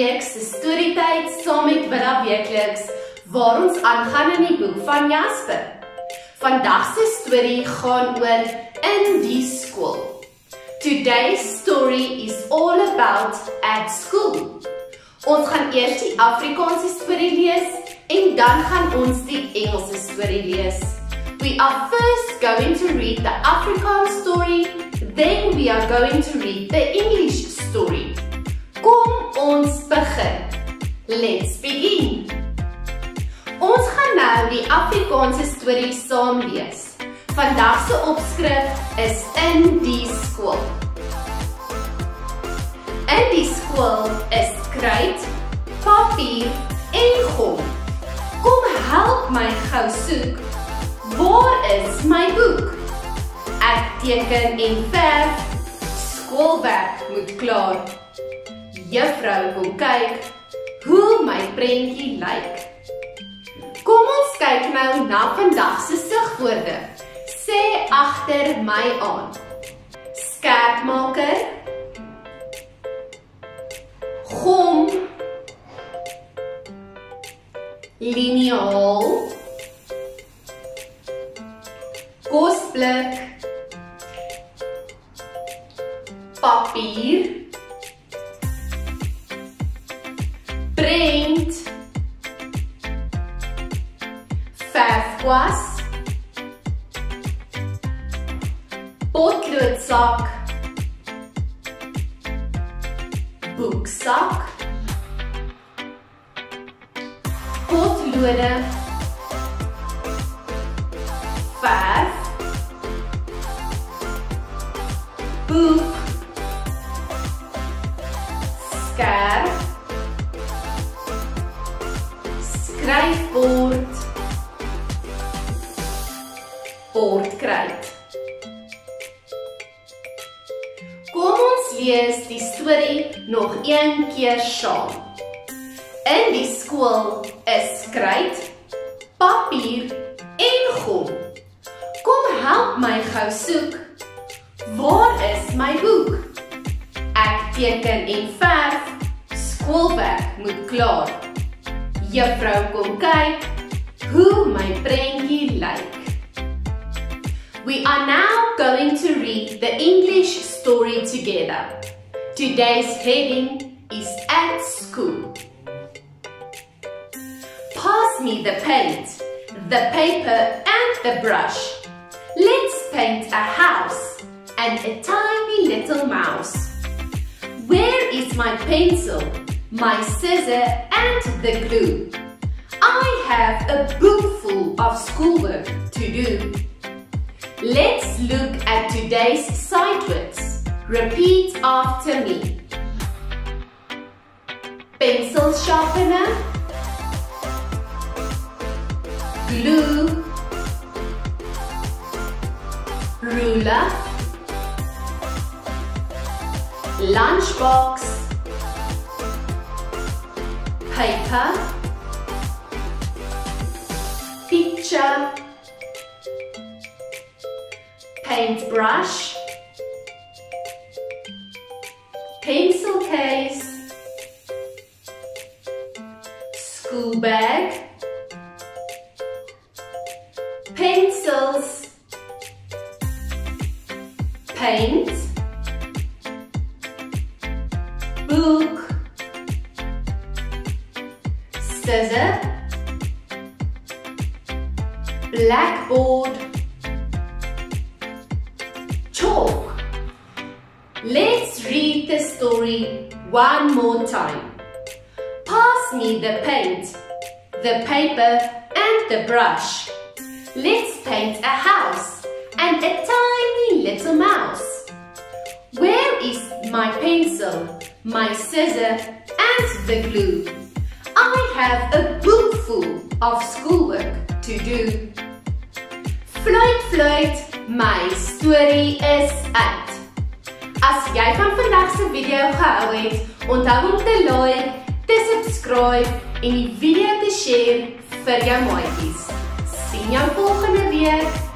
week se storietyd saam met Willa Weekliks, waar ons aangaan in die boek van Jasper. Vandag se storie gaan oor in die skool. Today's story is all about at school. Ons gaan eers die Afrikaanse storie lees en dan gaan ons die Engelse storie lees. We are first going to read the Afrikaans story, then we are going to read the English story. Kom ons begin. Let's begin. Ons gaan nou die Afrikaanse storie saam lees. Vandag se opskrif is in die skool. In die skool is kruit, papier en gom. Kom help my gou soek. Waar is my boek? Ek teken en verf. Skoolwerk moet klaar. Juffrou kom kyk hoe my prentjie lyk. Kom ons kyk nou na vandag se sigwoorde. Sê agter my aan. Skerpmaker, gom, liniaal, kosblik, papier, prent, verfkwas, potloodsak, boeksak, potlode, verf, boek, skerp, skryfbord, bordkruit. Kom ons lees die storie nog een keer saam. In die skool is kruit, papier en gom. Kom help my gou soek. Waar is my boek? Ek teken en verf. Skoolwerk moet klaar. Juffrou kom kyk hoe my prentjie lyk. We are now going to read the English story together. Today's heading is at school. Pass me the paint, the paper and the brush. Let's paint a house and a tiny little mouse. Where is my pencil, my scissor and the glue? I have a book full of schoolwork to do. Let's look at today's sight words. Repeat after me. Pencil sharpener, glue, ruler, lunchbox, paper, picture, paintbrush, pencil case, school bag, pencils, paint, book, scissor, blackboard, chalk. Let's read the story one more time. Pass me the paint, the paper and the brush. Let's paint a house and a tiny little mouse. Where is my pencil, my scissor and the glue? I have a book full of schoolwork to do. Fluit, fluit, my story is uit. As jy van vandag se video gehou het, onthou om te like, te subscribe en die video te share vir jou maatjies. Sien jou volgende week.